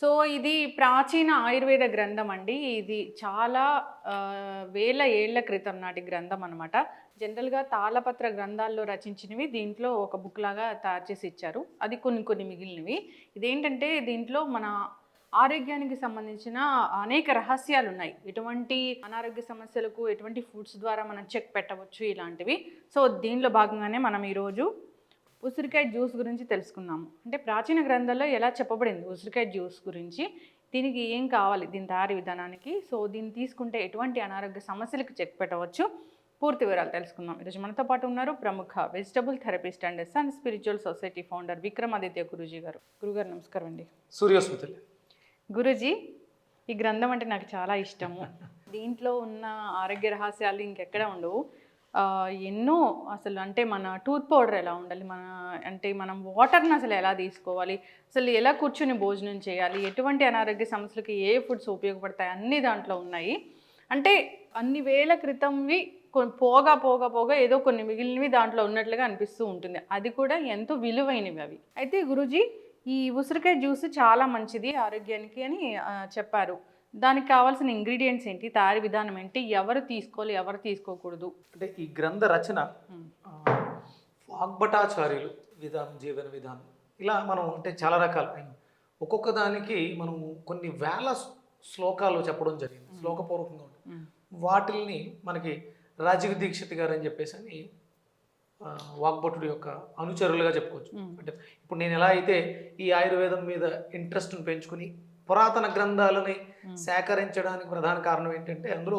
So ఇది ప్రాచీన ఆయుర్వేద గ్రంథం అండి. ఇది చాలా వేల ఏళ్ల క్రితం నాటి గ్రంథం అనమాట. జనరల్‌గా తాళపత్ర గ్రంథాల్లో రచించినవి దీంట్లో ఒక బుక్ లాగా తయారు చేసి ఇచ్చారు. అది కొన్ని కొన్ని మిగిలినవి. ఇదేంటంటే దీంట్లో మన ఆరోగ్యానికి సంబంధించిన అనేక రహస్యాలున్నాయి. ఎటువంటి అనారోగ్య సమస్యలకు ఎటువంటి ఫుడ్స్ ద్వారా మనం చెక్ పెట్టవచ్చు ఇలాంటివి. సో దీనిలో భాగంగానే మనం ఈరోజు ఉసిరికాయ జ్యూస్ గురించి తెలుసుకుందాము. అంటే ప్రాచీన గ్రంథాల్లో ఎలా చెప్పబడింది ఉసిరికాయ జ్యూస్ గురించి, దీనికి ఏం కావాలి దీని తయారీ విధానానికి, సో దీన్ని తీసుకుంటే ఎటువంటి అనారోగ్య సమస్యలకు చెక్ పెట్టవచ్చు, పూర్తి వివరాలు తెలుసుకుందాం. ఈరోజు మనతో పాటు ఉన్నారు ప్రముఖ vegetable therapist and sun spiritual society founder Vikramaditya Guruji గారు. గురుగారు నమస్కారం అండి. సూర్యోస్మితలు. గురూజీ, ఈ గ్రంథం అంటే నాకు చాలా ఇష్టము. దీంట్లో ఉన్న ఆరోగ్య రహస్యాలు ఇంకెక్కడ ఉండవు. ఎన్నో అసలు అంటే మన టూత్ పౌడర్ ఎలా ఉండాలి, మనం వాటర్ని అసలు ఎలా తీసుకోవాలి, అసలు ఎలా కూర్చుని భోజనం చేయాలి, ఎటువంటి అనారోగ్య సమస్యలకి ఏ ఫుడ్స్ ఉపయోగపడతాయి అన్నీ దాంట్లో ఉన్నాయి. అంటే అన్ని వేల క్రితంవి పోగా పోగా పోగా ఏదో కొన్ని మిగిలినవి దాంట్లో ఉన్నట్లుగా అనిపిస్తూ ఉంటుంది. అది కూడా ఎంతో విలువైనవి అవి. అయితే గురూజీ, ఈ ఉసిరికాయ జ్యూస్ చాలా మంచిది ఆరోగ్యానికి అని చెప్పారు. దానికి కావాల్సిన ఇంగ్రీడియంట్స్ ఏంటి, తయారీ విధానం ఏంటి, ఎవరు తీసుకోవాలి ఎవరు తీసుకోకూడదు? అంటే ఈ గ్రంథ రచన వాగ్భటాచార్యులు జీవన విధానం ఇలా మనం అంటే చాలా రకాలు ఒక్కొక్క దానికి మనం కొన్ని వేల శ్లోకాలు చెప్పడం జరిగింది, శ్లోకపూర్వకంగా ఉంటుంది. వాటిల్ని మనకి రాజీవ్ దీక్షిత్ గారు అని చెప్పేసి అని వాగ్భటుడి యొక్క అనుచరులుగా చెప్పుకోవచ్చు. అంటే ఇప్పుడు నేను ఎలా అయితే ఈ ఆయుర్వేదం మీద ఇంట్రెస్ట్ని పెంచుకుని పురాతన గ్రంథాలని సేకరించడానికి ప్రధాన కారణం ఏంటంటే అందులో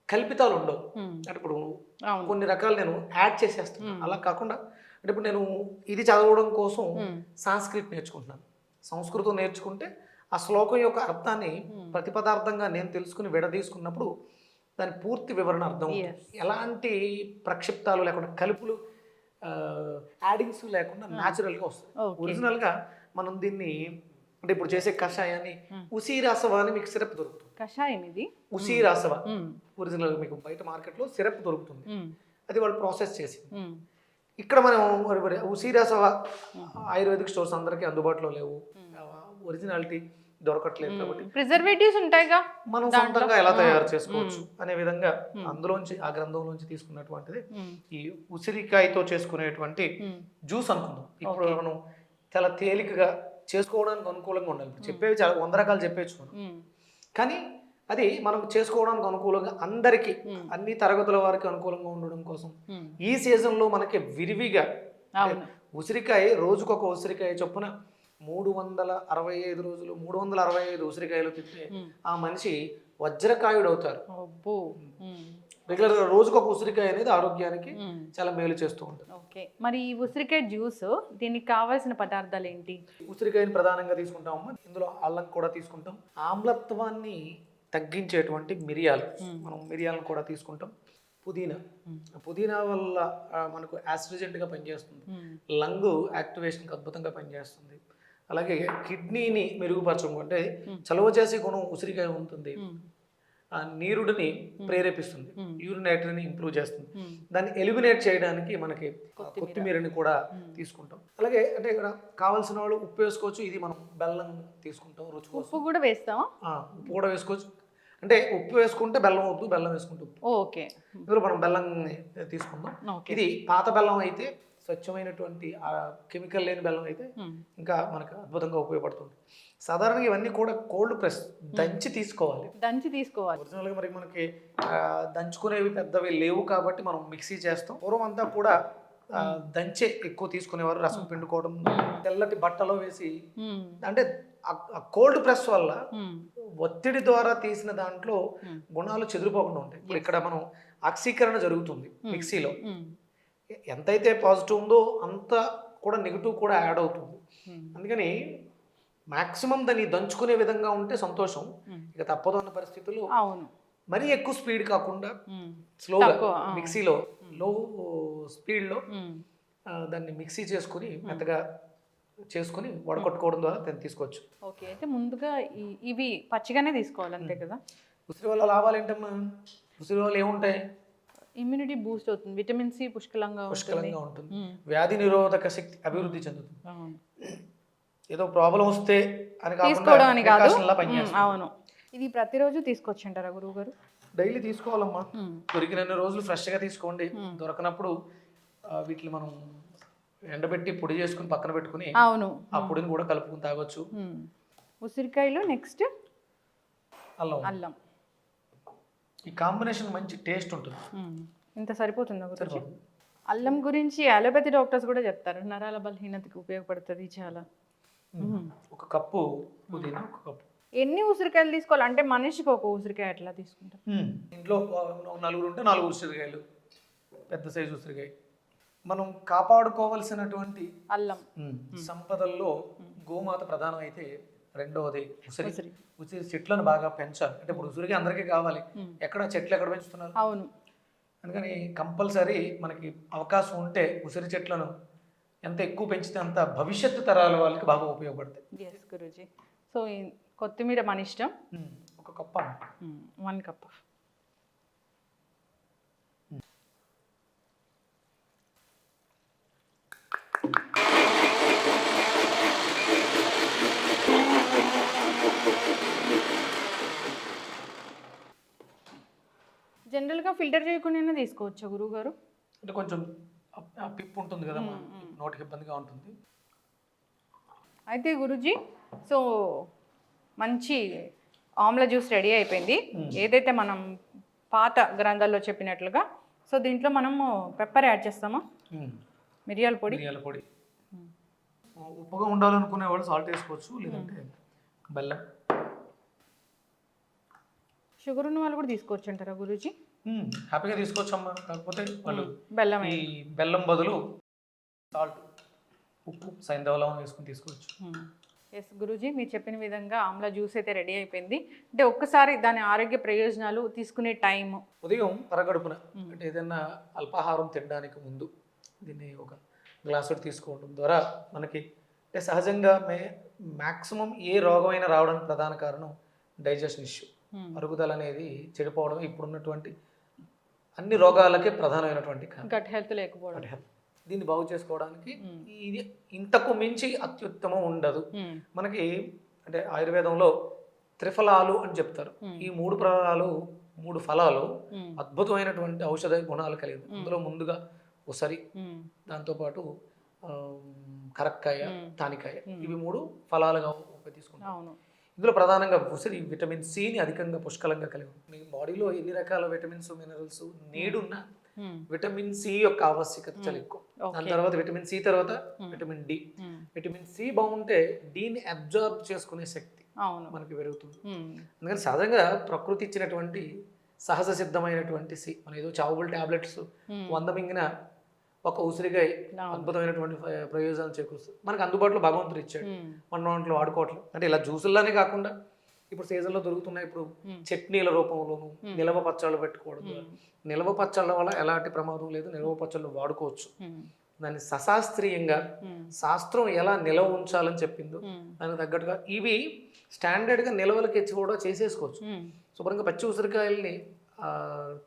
కల్పితాలు ఉండవు. అంటే ఇప్పుడు కొన్ని రకాలు నేను యాడ్ చేసేస్తాను. అలా కాకుండా అంటే ఇప్పుడు నేను ఇది చదవడం కోసం సాంస్క్రిట్ నేర్చుకుంటున్నాను. సంస్కృతం నేర్చుకుంటే ఆ శ్లోకం యొక్క అర్థాన్ని ప్రతిపదార్థంగా నేను తెలుసుకుని విడదీసుకున్నప్పుడు దాని పూర్తి వివరణ అర్థం అవుతుంది. ఎలాంటి ప్రక్షిప్తాలు లేకుండా కలుపులు యాడింగ్స్ లేకుండా న్యాచురల్గా వస్తుంది. ఒరిజినల్గా మనం దీన్ని అంటే ఇప్పుడు చేసే కషాయాన్ని ఉసిరాసవ అని మీకు సిరప్ దొరుకుతుంది. కషాయం ఇది ఉసిరాసవ ఒరిజినల్ మీకు బయట మార్కెట్లో సిరప్ దొరుకుతుంది. అది వాళ్ళు ప్రాసెస్ చేసి ఇక్కడ మనం ఉసిరాసవ ఆయుర్వేదిక్ స్టోర్స్ అందరికీ అందుబాటులో లేవు, ఒరిజినాలిటీ దొరకట్లేదు. కాబట్టి ప్రిజర్వేటివ్స్ ఉంటాయిగా, మనం సొంతంగా ఎలా తయారు చేసుకోవచ్చు అనే విధంగా అందులోంచి ఆ గ్రంథంలోంచి తీసుకున్నటువంటిది ఈ ఉసిరికాయతో చేసుకునేటువంటి జ్యూస్ అనుకుందాం. ఇప్పుడు మనం చాలా తేలికగా చేసుకోవడానికి అనుకూలంగా ఉండాలి. ఇప్పుడు చెప్పేవి చాలా 100 రకాలు చెప్పేచ్చు మనం, కానీ అది మనం చేసుకోవడానికి అనుకూలంగా అందరికీ అన్ని తరగతుల వారికి అనుకూలంగా ఉండడం కోసం ఈ సీజన్లో మనకి విరివిగా ఉసిరికాయ రోజుకొక ఉసిరికాయ చొప్పున 365 రోజులు 365 ఉసిరికాయలు తింటే ఆ మనిషి వజ్రకాయుడు అవుతారు. రెగ్యులర్గా రోజుకొక ఉసిరికాయ అనేది ఆరోగ్యానికి చాలా మేలు చేస్తూ ఉంటుంది. ఓకే, మరి ఈ ఉసిరికాయ జ్యూస్ దీనికి కావాల్సిన పదార్థాలు ఏంటి? ఉసిరికాయని ప్రధానంగా తీసుకుంటామమ్మా. ఇందులో అల్లం కూడా తీసుకుంటాం. ఆమ్లత్వాన్ని తగ్గించేటువంటి మిరియాలు, మనం మిరియాలను కూడా తీసుకుంటాం. పుదీనా వల్ల మనకు యాస్ట్రిజెంట్గా పనిచేస్తుంది, లంగ్ యాక్టివేషన్కి అద్భుతంగా పనిచేస్తుంది. అలాగే కిడ్నీని మెరుగుపరచడం అంటే చలవ చేసే గుణం ఉసిరికాయ ఉంటుంది. నీరుడిని ప్రేరేపిస్తుంది, యూరినేటరీని ఇంప్రూవ్ చేస్తుంది. దాన్ని ఎలిమినేట్ చేయడానికి మనకి కొత్తిమీరని కూడా తీసుకుంటాం. అలాగే అంటే ఇక్కడ కావాల్సిన వాళ్ళు ఉప్పు వేసుకోవచ్చు. ఇది మనం బెల్లం తీసుకుంటాం రుచి కోసం. ఉప్పు కూడా వేస్తాం, ఉప్పు కూడా వేసుకోవచ్చు. అంటే ఉప్పు వేసుకుంటే బెల్లం వద్దు, బెల్లం వేసుకుంటే ఉప్పు. ఓకే, ఇందులో మనం బెల్లం తీసుకుందాం. ఇది పాత బెల్లం అయితే, స్వచ్ఛమైనటువంటి కెమికల్ లేని బెల్లం అయితే ఇంకా మనకు అద్భుతంగా ఉపయోగపడుతుంది. సాధారణంగా ఇవన్నీ కూడా కోల్డ్ ప్రెస్ దంచి తీసుకోవాలి. ఒరిజినల్గా మరి మనకి దంచుకునేవి పెద్దవి లేవు కాబట్టి మనం మిక్సీ చేస్తాం. పూర్వం అంతా కూడా దంచే ఎక్కువ తీసుకునేవారు. రసం పిండుకోవడం, తెల్లటి బట్టలో వేసి, అంటే కోల్డ్ ప్రెస్ వల్ల ఒత్తిడి ద్వారా తీసిన దాంట్లో గుణాలు చెదిరిపోకుండా ఉంటాయి. ఇప్పుడు ఇక్కడ మనం ఆక్సీకరణ జరుగుతుంది మిక్సీలో. ఎంతైతే పాజిటివ్ ఉందో అంత కూడా నెగిటివ్ కూడా యాడ్ అవుతుంది. అందుకని మాక్సిమం దాన్ని దంచుకునే విధంగా ఉంటే సంతోషం. ఇక తప్పదు అన్న పరిస్థితుల్లో మరీ ఎక్కువ స్పీడ్ కాకుండా స్లోగా మిక్సీలో లో స్పీడ్లో దాన్ని మిక్సీ చేసుకుని మెత్తగా చేసుకుని వడకొట్టుకోవడం ద్వారా దాన్ని తీసుకోవచ్చు. ఓకే, అయితే ముందుగా ఇవి పచ్చిగానే తీసుకోవాలి అంతే కదా? ఉసిరి వల్ల లాభాలు ఏంటమ్మా? ఉసిరి వల్ల ఏముంటాయి? ఇమ్యూనిటీ బూస్ట్ అవుతుంది, విటమిన్ సి పుష్కలంగా ఉంటుంది, వ్యాధి నిరోధక శక్తి అభివృద్ధి చెందుతుంది. ఏదో ప్రాబ్లం వస్తే అని కాకుండా తీసుకోవడం అని కాదు. precaution లా పనిచేస్తుంది. అవును. ఇది ప్రతిరోజు తీసుకొచ్చింటారా గురువు గారు? డైలీ తీసుకోవాలమ్మా. దొరికినన్ని రోజులు ఫ్రెష్గా తీసుకోండి. దొరకనప్పుడు వీటిని మనం ఎండబెట్టి పొడి చేసుకుని పక్కన పెట్టుకుని అవును, ఆ పొడిని కూడా కలుపుకుని తాగొచ్చు. ఉసిరికాయలు, నెక్స్ట్ అల్లం. అల్లం. ఈ కాంబినేషన్ మంచి టేస్ట్ ఉంటుంది. ఇంత సరిపోతుందా గురించి? అల్లం గురించి అలోపతి డాక్టర్స్ కూడా చెప్తారు, నరాల బలహీనతకి ఉపయోగపడుతుంది చాలా. ఒక కప్పు పుదీనా, ఒక కప్పు. ఎన్ని ఉసిరికాయలు తీసుకోవాలి అంటే మనిషికి ఒక ఉసిరికాయ ఎట్లా తీసుకుంటారు? ఇంట్లో నలుగురు ఉంటే 4 ఉసిరికాయలు, పెద్ద సైజు ఉసిరికాయ. మనం కాపాడుకోవలసినటువంటి అల్లం సంపదల్లో గోమాత ప్రధానం అయితే రెండవది ఉసిరి. ఉసిరి చెట్లను బాగా పెంచాలి. అంటే ఇప్పుడు ఉసిరికి అందరికీ కావాలి, ఎక్కడ చెట్లు ఎక్కడ పెంచుతున్నారు? అవును. అందుకని కంపల్సరీ మనకి అవకాశం ఉంటే ఉసిరి చెట్లను ఎంత ఎక్కువ పెంచితే అంత భవిష్యత్తు తరాల వాళ్ళకి బాగా ఉపయోగపడతాయి. ఎస్ గురూజీ. సో కొత్తిమీర మన ఇష్టం. ఒక కప్ 1 కప్. జనరల్గా ఫిల్టర్ చేయకుండా తీసుకోవచ్చా గురువు గారు? అంటే కొంచెం పిప్పు ఉంటుంది కదా, నోటికి ఇబ్బందిగా ఉంటుంది. అయితే గురూజీ, సో మంచి ఆమ్లా జ్యూస్ రెడీ అయిపోయింది. ఏదైతే మనం పాత గ్రంథాల్లో చెప్పినట్లుగా. సో దీంట్లో మనము పెప్పర్ యాడ్ చేస్తామా? మిరియాల పొడి. ఉప్పుగా ఉండాలనుకునే వాళ్ళు సాల్ట్ వేసుకోవచ్చు, లేదంటే బెల్లం. షుగర్ ఉన్న వాళ్ళు కూడా తీసుకోవచ్చు అంటారా గురూజీ? హ్యాపీగా తీసుకోవచ్చమ్మా. కాకపోతే వాళ్ళు బెల్లం, ఈ బెల్లం బదులు సాల్ట్, ఉప్పు, సైంధవ వేసుకుని తీసుకోవచ్చు. ఎస్ గురూజీ, మీరు చెప్పిన విధంగా ఆమ్లా జ్యూస్ అయితే రెడీ అయిపోయింది. అంటే ఒక్కసారి దాని ఆరోగ్య ప్రయోజనాలు, తీసుకునే టైము. ఉదయం పరగడుపున అంటే ఏదైనా అల్పాహారం తినడానికి ముందు దీన్ని ఒక గ్లాసు తీసుకోవడం ద్వారా మనకి అంటే సహజంగా మ్యాక్సిమం ఏ రోగమైనా రావడానికి ప్రధాన కారణం డైజెషన్ ఇష్యూ, అరుగుదల అనేది చెడిపోవడం. ఇప్పుడున్నటువంటి అన్ని రోగాలకే ప్రధానమైనటువంటి గట్ హెల్త్ లేకపోవడం. దీన్ని బాగు చేసుకోవడానికి ఇది ఇంతకు మించి అత్యుత్తమం ఉండదు. మనకి అంటే ఆయుర్వేదంలో త్రిఫలాలు అని చెప్తారు. ఈ 3 ఫలాలు అద్భుతమైనటువంటి ఔషధ గుణాలు కలిగి. అందులో ముందుగా ఉసరి, దాంతోపాటు కరక్కాయ, తానికాయ, ఇవి 3 ఫలాలుగా తీసుకుంటాం. ఇందులో ప్రధానంగా ఉసిరి విటమిన్ సిని అధికంగా పుష్కలంగా కలిగి ఉంటుంది. మీ బాడీలో ఎన్ని రకాల విటమిన్స్, మినరల్స్ నీడున్న విటమిన్ సి యొక్క ఆవశ్యకత చాలా ఎక్కువ. దాని తర్వాత విటమిన్ సి తర్వాత విటమిన్ డి. విటమిన్ సి బాగుంటే డిని అబ్జార్బ్ చేసుకునే శక్తి మనకి పెరుగుతుంది. అందుకని సహజంగా ప్రకృతి ఇచ్చినటువంటి సహజ సిద్ధమైనటువంటి సి, మన ఏదో చావబుల్ టాబ్లెట్స్ 100 మింగిన ఒక ఉసిరికాయ అద్భుతమైనటువంటి ప్రయోజనాలు చేకూరుస్తుంది. మనకు అందుబాటులో భగవంతుడు ఇచ్చాడు, మన దాంట్లో వాడుకోవట్లేదు. అంటే ఇలా జ్యూసుల్లానే కాకుండా ఇప్పుడు సీజన్లో దొరుకుతున్నాయి. ఇప్పుడు చట్నీల రూపంలోను నిలవ పచ్చళ్ళు పెట్టుకోవడం. నిలవ పచ్చళ్ళ వల్ల ఎలాంటి ప్రమాదం లేదు, నిలవ పచ్చళ్ళు వాడుకోవచ్చు. దాన్ని సశాస్త్రీయంగా శాస్త్రం ఎలా నిలవ ఉంచాలని చెప్పిందో దానికి తగ్గట్టుగా ఇవి స్టాండర్డ్గా నిలవలకి కూడా చేసేసుకోవచ్చు. శుభ్రంగా పచ్చి ఉసిరికాయల్ని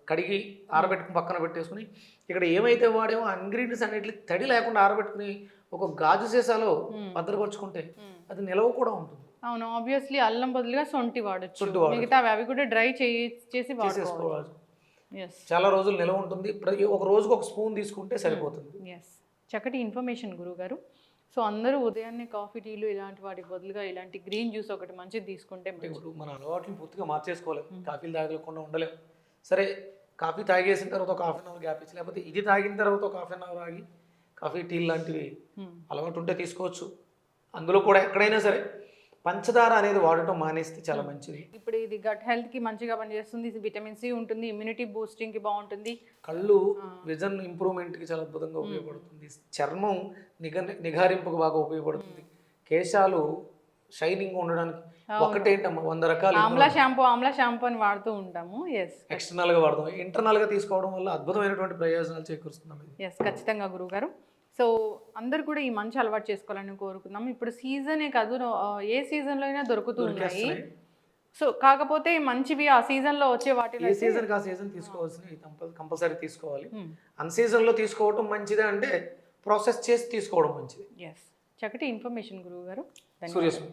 కడిగి ఆరబెట్టుకుని పక్కన పెట్టేసుకుని ఇక్కడ ఏమైతే వాడేమో ఇంగ్రీడియంట్స్ అన్నిటి తడి లేకుండా ఆరబెట్టుకుని ఒక గాజు సీసాలో భద్రపరుచుకుంటే అది నిలవ కూడా ఉంటుంది. అవును, ఆబ్వియస్లీ అల్లం బదులుగా సొంటి వాడచ్చు. మిగతా అవి కూడా డ్రై చేసి వాడుకోవాలి. చాలా రోజులు నిలవ ఉంటుంది. ఒక రోజుకు ఒక స్పూన్ తీసుకుంటే సరిపోతుంది. చక్కటి ఇన్ఫర్మేషన్ గురువు గారు. సో అందరూ ఉదయాన్నే కాఫీ, టీలు ఇలాంటి వాటి బదులుగా ఇలాంటి గ్రీన్ జ్యూస్ ఒకటి మంచిది తీసుకుంటే ఇప్పుడు మన అలవాట్లు పూర్తిగా మార్చేసుకోలేము. కాఫీలు తాగలేకుండా ఉండలేము. సరే, కాఫీ తాగేసిన తర్వాత ఒక హాఫ్ అన్ అవర్ గ్యాప్ ఇచ్చి, లేకపోతే ఇది తాగిన తర్వాత ఒక హాఫ్ అన్ అవర్ ఆగి కాఫీ, టీలు లాంటివి అలవాటు ఉంటే తీసుకోవచ్చు. అందులో కూడా ఎక్కడైనా సరే పంచదార అనేది వాడటం మానేస్తే చాలా మంచిది. ఇప్పుడు ఇది గట్ హెల్త్ కి మంచిగా పనిచేస్తుంది. విటమిన్ సి ఉంటుంది, ఇమ్యూనిటీ బూస్టింగ్ కి బాగుంటుంది. కళ్ళు విజన్ ఇంప్రూవ్మెంట్ కి చాలా అద్భుతంగా ఉపయోగపడుతుంది. చర్మం నిగారింపుకు బాగా ఉపయోగపడుతుంది. కేశాలు షైనింగ్ ఉండడానికి ఒకటేంటమ్మా 100 రకాలు ఆమ్లా షాంపూ అని వాడుతూ ఉంటాము. ఎక్స్టర్నల్ గా వాడతాం. ఇంటర్నల్ గా తీసుకోవడం వల్ల అద్భుతమైనటువంటి ప్రయోజనాలు చేకూరుస్తున్నాం. ఖచ్చితంగా గురువు గారు. సో అందరు కూడా ఈ మంచి అలవాటు చేసుకోవాలని కోరుకుందాం. ఇప్పుడు సీజనే కాదు, ఏ సీజన్లో అయినా దొరుకుతున్నాయి. సో కాకపోతే మంచివి ఆ సీజన్లో వచ్చే వాటిలో ఏ సీజన్ ఆ సీజన్ తీసుకోవాల్సినవి కంపల్సరీ తీసుకోవాలి. అన్ సీజన్లో తీసుకోవడం మంచిదే అంటే ప్రాసెస్ చేసి తీసుకోవడం మంచిది. చక్కటి ఇన్ఫర్మేషన్ గురువు గారు. సూర్యస్మి.